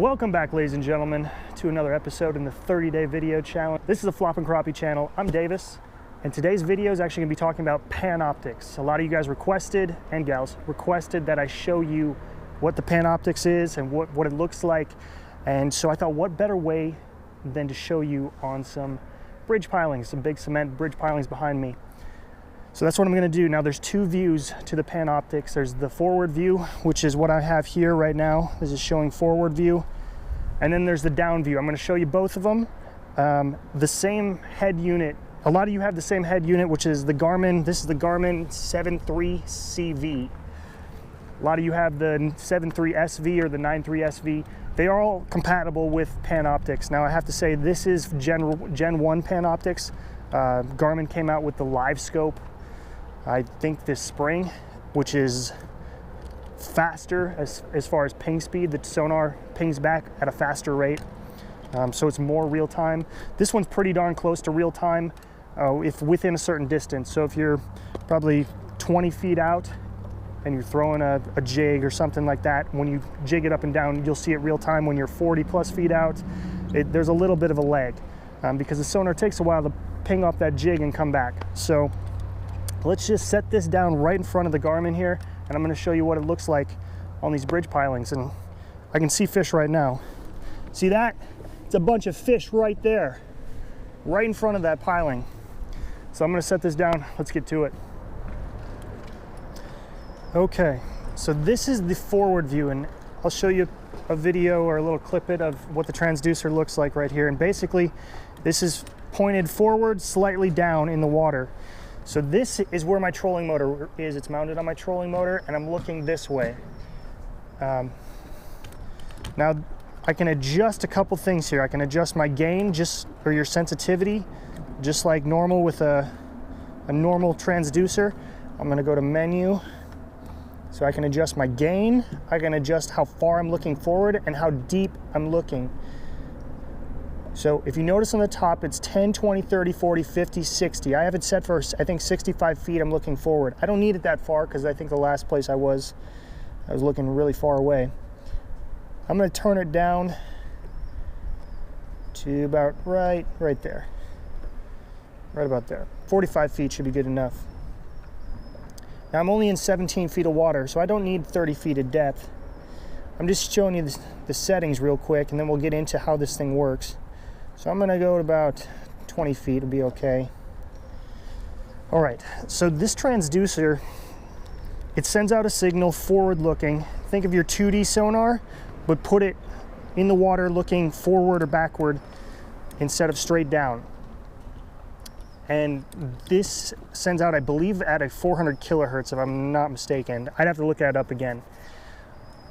Welcome back, ladies and gentlemen, to another episode in the 30-day video challenge. This is the Flopping Crappie channel. I'm Davis, and today's video is actually going to be talking about Panoptix. A lot of you guys requested, and gals, requested that I show you what the Panoptix is and what it looks like. And so I thought, what better way than to show you on some bridge pilings, some big cement bridge pilings behind me. So that's what I'm going to do. Now there's two views to the Panoptix. There's the forward view, which is what I have here right now. This is showing forward view. And then there's the down view. I'm going to show you both of them. The same head unit. A lot of you have the same head unit, which is the Garmin. This is the Garmin 7.3CV. A lot of you have the 7.3SV or the 9.3SV. They are all compatible with Panoptix. Now I have to say, this is Gen 1 Panoptix. Garmin came out with the live scope, I think this spring, which is faster as far as ping speed. The sonar pings back at a faster rate, so it's more real time. This one's pretty darn close to real time if within a certain distance. So if you're probably 20 feet out and you're throwing a jig or something like that, when you jig it up and down, you'll see it real time. When you're 40 plus feet out, there's a little bit of a lag because the sonar takes a while to ping off that jig and come back. So let's just set this down right in front of the Garmin here, and I'm going to show you what it looks like on these bridge pilings. And I can see fish right now. See that? It's a bunch of fish right there, right in front of that piling. So I'm going to set this down. Let's get to it. Okay, so this is the forward view, and I'll show you a video or a little clip of what the transducer looks like right here. And basically, this is pointed forward, slightly down in the water. So this is where my trolling motor is. It's mounted on my trolling motor, and I'm looking this way. Now I can adjust a couple things here. I can adjust my gain or your sensitivity, just like normal with a normal transducer. I'm going to go to menu, so I can adjust my gain. I can adjust how far I'm looking forward and how deep I'm looking. So if you notice on the top, it's 10, 20, 30, 40, 50, 60. I have it set for, I think, 65 feet I'm looking forward. I don't need it that far because I think the last place I was looking really far away. I'm going to turn it down to about right there. Right about there. 45 feet should be good enough. Now I'm only in 17 feet of water, so I don't need 30 feet of depth. I'm just showing you the settings real quick, and then we'll get into how this thing works. So I'm going to go to about 20 feet, it'll be okay. All right, so this transducer, it sends out a signal forward looking. Think of your 2D sonar, but put it in the water looking forward or backward instead of straight down. And this sends out, I believe, at a 400 kilohertz, if I'm not mistaken. I'd have to look that up again.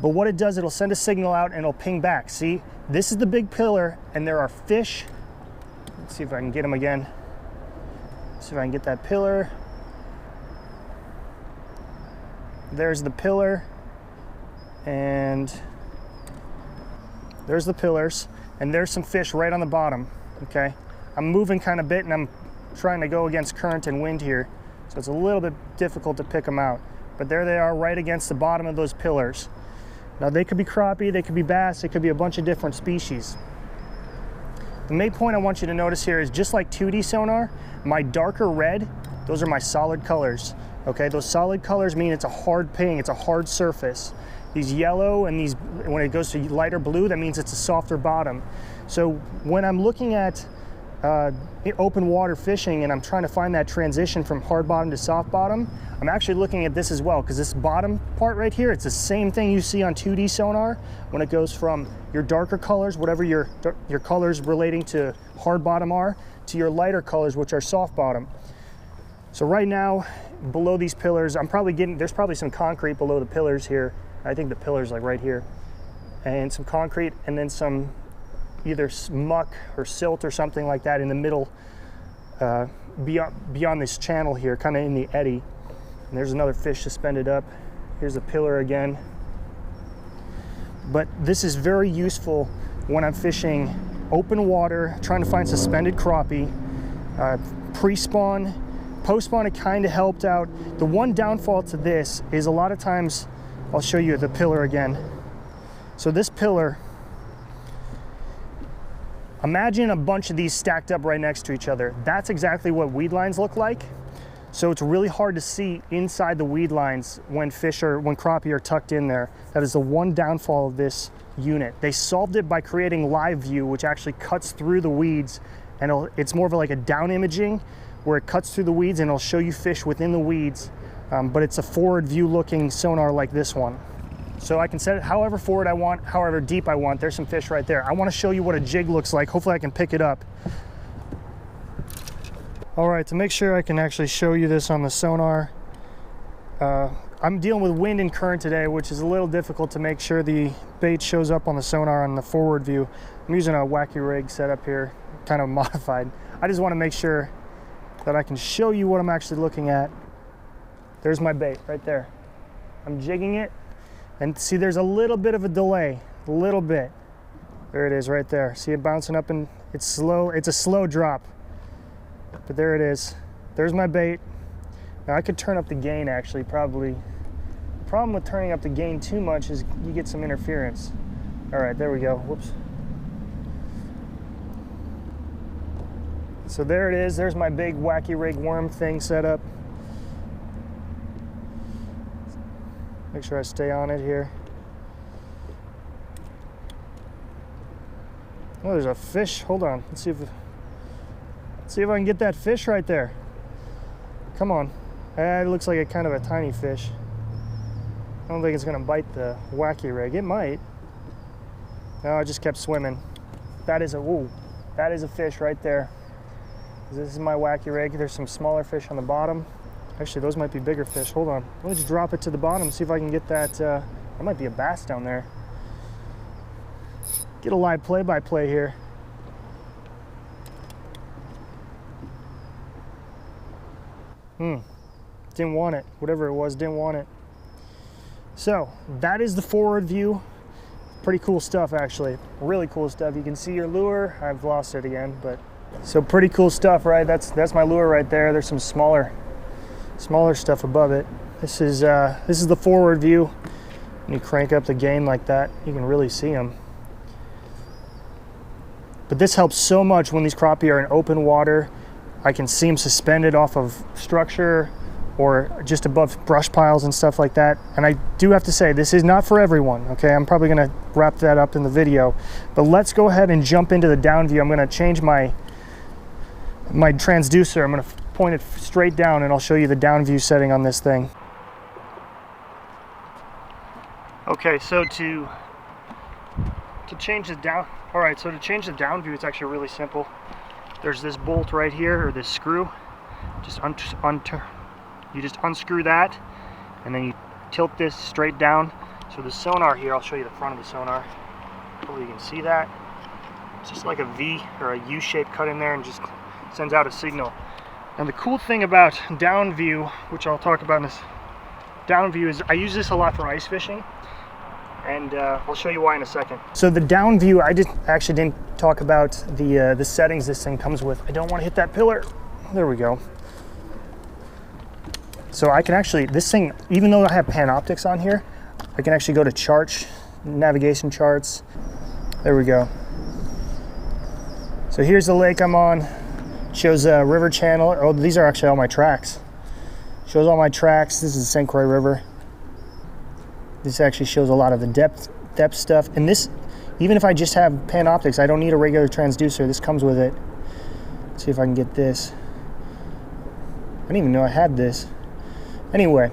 But what it does, it'll send a signal out and it'll ping back. See, this is the big pillar, and there are fish. Let's see if I can get them again. See if I can get that pillar. There's the pillar, and there's the pillars, and there's some fish right on the bottom, okay? I'm moving kind of bit, and I'm trying to go against current and wind here, so it's a little bit difficult to pick them out. But there they are right against the bottom of those pillars. Now they could be crappie, they could be bass, it could be a bunch of different species. The main point I want you to notice here is, just like 2D sonar, my darker red, those are my solid colors. Okay, those solid colors mean it's a hard ping, it's a hard surface. These yellow and these, when it goes to lighter blue, that means it's a softer bottom. So when I'm looking at open water fishing and I'm trying to find that transition from hard bottom to soft bottom, I'm actually looking at this as well, because this bottom part right here, it's the same thing you see on 2D sonar when it goes from your darker colors, whatever your colors relating to hard bottom are, to your lighter colors, which are soft bottom. So right now, below these pillars, there's probably some concrete below the pillars here. I think the pillar's like right here, and some concrete, and then some either muck or silt or something like that in the middle, beyond this channel here, kind of in the eddy. And there's another fish suspended up. Here's a pillar again. But this is very useful when I'm fishing open water, trying to find suspended crappie, pre-spawn, post-spawn. It kind of helped out. The one downfall to this is a lot of times, I'll show you the pillar again. So this pillar, Imagine a bunch of these stacked up right next to each other. That's exactly what weed lines look like. So it's really hard to see inside the weed lines when crappie are tucked in there. That is the one downfall of this unit. They solved it by creating live view, which actually cuts through the weeds, and it's more of like a down imaging where it cuts through the weeds and it'll show you fish within the weeds, but it's a forward view looking sonar like this one. So I can set it however forward I want, however deep I want. There's some fish right there. I want to show you what a jig looks like. Hopefully I can pick it up. All right, to make sure I can actually show you this on the sonar, I'm dealing with wind and current today, which is a little difficult to make sure the bait shows up on the sonar on the forward view. I'm using a wacky rig setup here, kind of modified. I just want to make sure that I can show you what I'm actually looking at. There's my bait right there. I'm jigging it. And see, there's a little bit of a delay, a little bit. There it is right there. See it bouncing up, and it's slow. It's a slow drop, but there it is. There's my bait. Now I could turn up the gain actually, probably. The problem with turning up the gain too much is you get some interference. All right, there we go, whoops. So there it is, there's my big wacky rig worm thing set up. Make sure I stay on it here. Oh, there's a fish. Hold on. Let's see if I can get that fish right there. Come on. It looks like a kind of a tiny fish. I don't think it's gonna bite the wacky rig. It might. No, it just kept swimming. That is a fish right there. This is my wacky rig. There's some smaller fish on the bottom. Actually, those might be bigger fish. Hold on. Let me just drop it to the bottom, see if I can get that. That might be a bass down there. Get a live play-by-play here. Didn't want it. Whatever it was, didn't want it. So, that is the forward view. Pretty cool stuff, actually. Really cool stuff. You can see your lure. I've lost it again, but... So, pretty cool stuff, right? That's my lure right there. There's some smaller stuff above it. This is the forward view. When you crank up the gain like that, you can really see them. But this helps so much when these crappie are in open water. I can see them suspended off of structure or just above brush piles and stuff like that. And I do have to say, this is not for everyone, okay? I'm probably gonna wrap that up in the video. But let's go ahead and jump into the down view. I'm gonna change my transducer. I'm gonna point it straight down and I'll show you the down view setting on this thing. Okay, so to change the down, all right, so to change the down view, it's actually really simple. There's this bolt right here, or this screw. You just unscrew that, and then you tilt this straight down. So the sonar here, I'll show you the front of the sonar. Hopefully you can see that. It's just like a V or a U shape cut in there and just sends out a signal. And the cool thing about down view, which I'll talk about in this down view, is I use this a lot for ice fishing. And I'll show you why in a second. So the down view, I actually didn't talk about the settings this thing comes with. I don't want to hit that pillar. There we go. So I can actually, this thing, even though I have Panoptix on here, I can actually go to charts, navigation charts. There we go. So here's the lake I'm on. Shows a river channel. Oh, these are actually all my tracks. Shows all my tracks. This is the St. Croix River. This actually shows a lot of the depth stuff. And this, even if I just have Panoptix, I don't need a regular transducer. This comes with it. Let's see if I can get this. I didn't even know I had this. Anyway,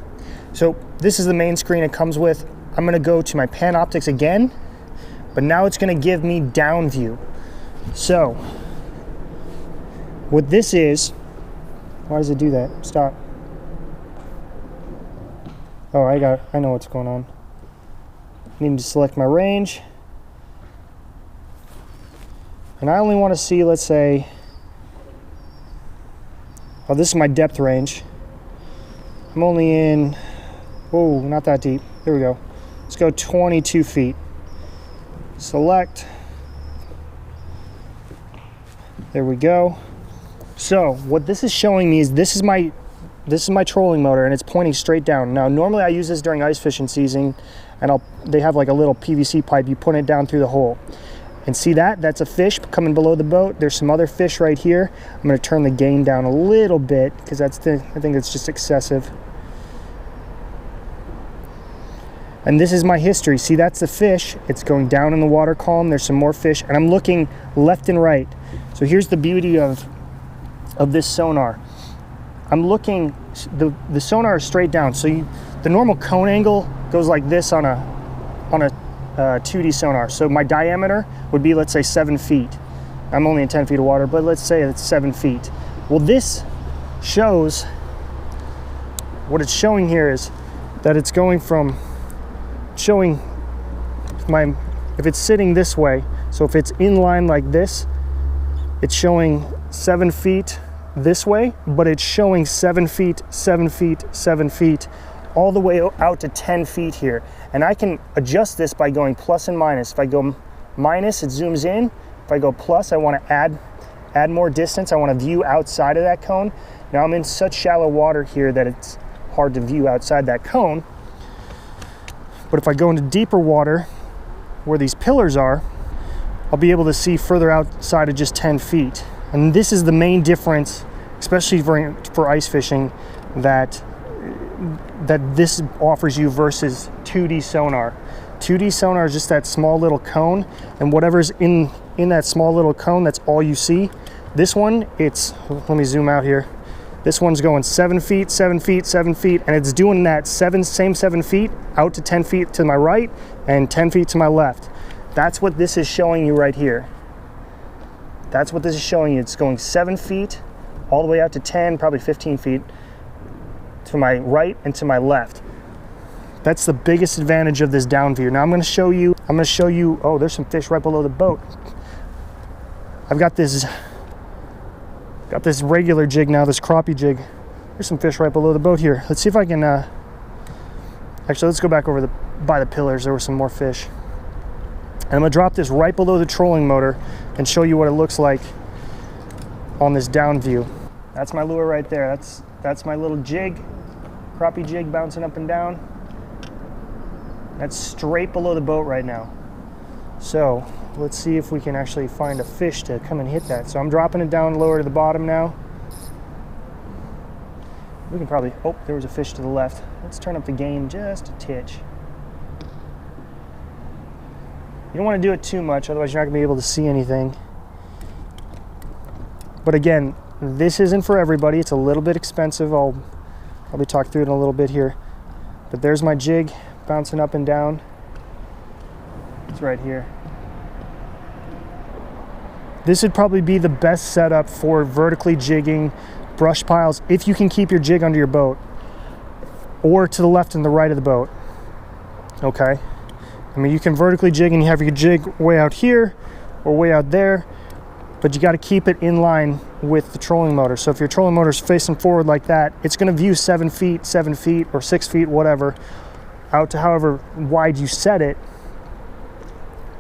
so this is the main screen it comes with. I'm gonna go to my Panoptix again, but now it's gonna give me down view. So, what this is, why does it do that? Stop. Oh, I know what's going on. I need to select my range. And I only want to see, let's say, oh, this is my depth range. I'm only in, whoa, not that deep. There we go. Let's go 22 feet. Select. There we go. So what this is showing me is this is my trolling motor, and it's pointing straight down. Now normally I use this during ice fishing season, and they have like a little PVC pipe. You put it down through the hole, And see that? That's a fish coming below the boat. There's some other fish right here. I'm going to turn the gain down a little bit because I think it's just excessive. And this is my history. See, that's the fish. It's going down in the water column. There's some more fish, and I'm looking left and right. So here's the beauty of this sonar. I'm looking, the sonar is straight down. So the normal cone angle goes like this on a 2D sonar. So my diameter would be, let's say, 7 feet. I'm only in 10 feet of water, but let's say it's 7 feet. Well, this shows, what it's showing here is that it's going from showing if it's sitting this way, so if it's in line like this, it's showing 7 feet this way, but it's showing 7 feet, 7 feet, 7 feet, all the way out to 10 feet here. And I can adjust this by going plus and minus. If I go minus, it zooms in. If I go plus, I want to add more distance. I want to view outside of that cone. Now I'm in such shallow water here that it's hard to view outside that cone. But if I go into deeper water where these pillars are, I'll be able to see further outside of just 10 feet. And this is the main difference, especially for ice fishing, that this offers you versus 2D sonar. 2D sonar is just that small little cone, and whatever's in that small little cone, that's all you see. This one, let me zoom out here. This one's going 7 feet, 7 feet, 7 feet, and it's doing that same 7 feet out to 10 feet to my right and 10 feet to my left. That's what this is showing you right here. That's what this is showing you. It's going 7 feet all the way out to 10, probably 15 feet to my right and to my left. That's the biggest advantage of this down view. Now I'm going to show you, oh, there's some fish right below the boat. I've got this regular jig now, this crappie jig. There's some fish right below the boat here. Let's see if I can, actually, let's go back over by the pillars. There were some more fish. And I'm gonna drop this right below the trolling motor and show you what it looks like on this down view. That's my lure right there. That's my little jig, crappie jig bouncing up and down. That's straight below the boat right now. So let's see if we can actually find a fish to come and hit that. So I'm dropping it down lower to the bottom now. We can probably, oh, there was a fish to the left. Let's turn up the gain just a titch. You don't want to do it too much, otherwise you're not going to be able to see anything. But again, this isn't for everybody. It's a little bit expensive. I'll probably talk through it in a little bit here. But there's my jig bouncing up and down. It's right here. This would probably be the best setup for vertically jigging brush piles if you can keep your jig under your boat or to the left and the right of the boat. Okay? I mean, you can vertically jig and you have your jig way out here or way out there, but you got to keep it in line with the trolling motor. So if your trolling motor is facing forward like that, it's going to view 7 feet, 7 feet, or 6 feet, whatever, out to however wide you set it.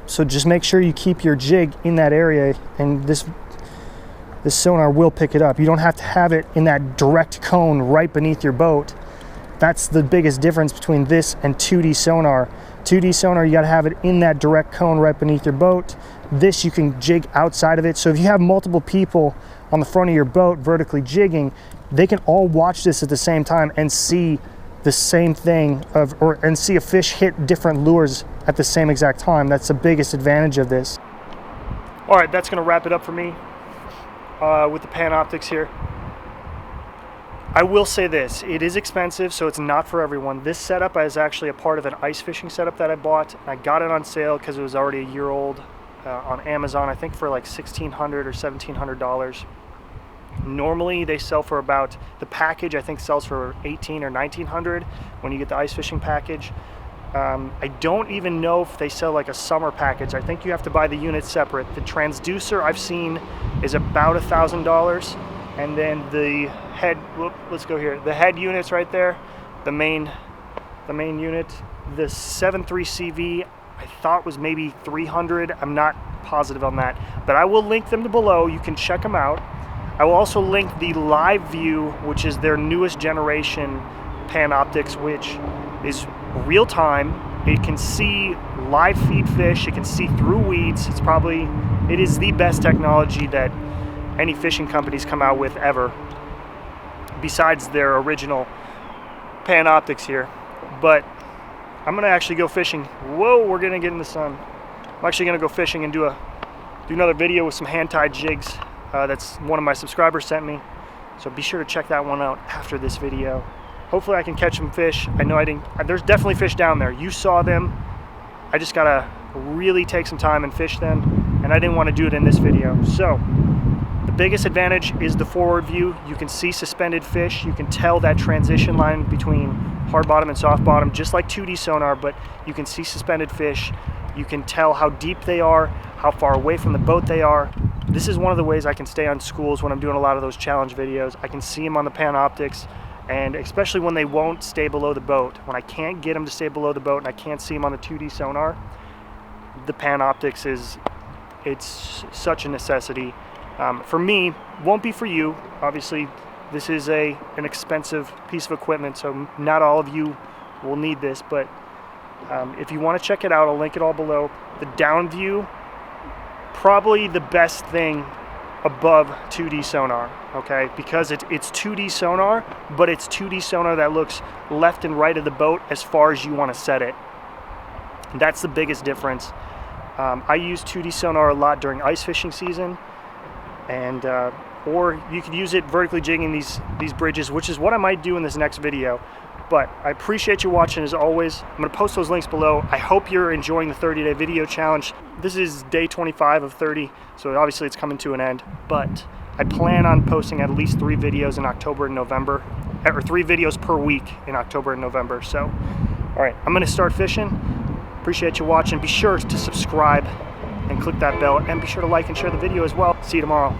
So just make sure you keep your jig in that area, and this sonar will pick it up. You don't have to have it in that direct cone right beneath your boat. That's the biggest difference between this and 2D sonar. 2D sonar, you got to have it in that direct cone right beneath your boat. This, you can jig outside of it. So if you have multiple people on the front of your boat vertically jigging, they can all watch this at the same time and see the same thing and see a fish hit different lures at the same exact time. That's the biggest advantage of this. All right, that's going to wrap it up for me with the Panoptix here. I will say this, it is expensive, so it's not for everyone. This setup is actually a part of an ice fishing setup that I bought. I got it on sale because it was already a year old on Amazon, I think for like $1,600 or $1,700. Normally they sell for about, the package I think sells for $1,800 or $1,900 when you get the ice fishing package. I don't even know if they sell like a summer package. I think you have to buy the units separate. The transducer I've seen is about $1,000. And then the head, let's go here. The head units right there, the main unit, the 7.3 CV, I thought was maybe $300. I'm not positive on that, but I will link them below. You can check them out. I will also link the Live View, which is their newest generation Panoptix, which is real time. It can see live feed fish. It can see through weeds. It is the best technology that any fishing companies come out with ever, besides their original Panoptix here. But I'm gonna actually go fishing. Whoa, we're gonna get in the sun. I'm actually gonna go fishing and do another video with some hand-tied jigs. That's one of my subscribers sent me. So be sure to check that one out after this video. Hopefully I can catch some fish. I know I didn't, there's definitely fish down there. You saw them. I just gotta really take some time and fish them, and I didn't want to do it in this video. So the biggest advantage is the forward view. You can see suspended fish. You can tell that transition line between hard bottom and soft bottom, just like 2D sonar, but you can see suspended fish. You can tell how deep they are, how far away from the boat they are. This is one of the ways I can stay on schools when I'm doing a lot of those challenge videos. I can see them on the Panoptix, and especially when they won't stay below the boat. When I can't get them to stay below the boat and I can't see them on the 2D sonar, the Panoptix it's such a necessity. For me, won't be for you. Obviously, this is an expensive piece of equipment, so not all of you will need this, but if you want to check it out, I'll link it all below. The down view, probably the best thing above 2D sonar, okay? Because it's 2D sonar, but it's 2D sonar that looks left and right of the boat as far as you want to set it. And that's the biggest difference. I use 2D sonar a lot during ice fishing season, and or you could use it vertically jigging these bridges, which is what I might do in this next video. But I appreciate you watching as always. I'm going to post those links below. I hope you're enjoying the 30-day video challenge. This is day 25 of 30, so obviously it's coming to an end. But I plan on posting at least 3 videos in October and November, or 3 videos per week in October and November. So, all right, I'm going to start fishing. Appreciate you watching. Be sure to subscribe and click that bell, and be sure to like and share the video as well. See you tomorrow.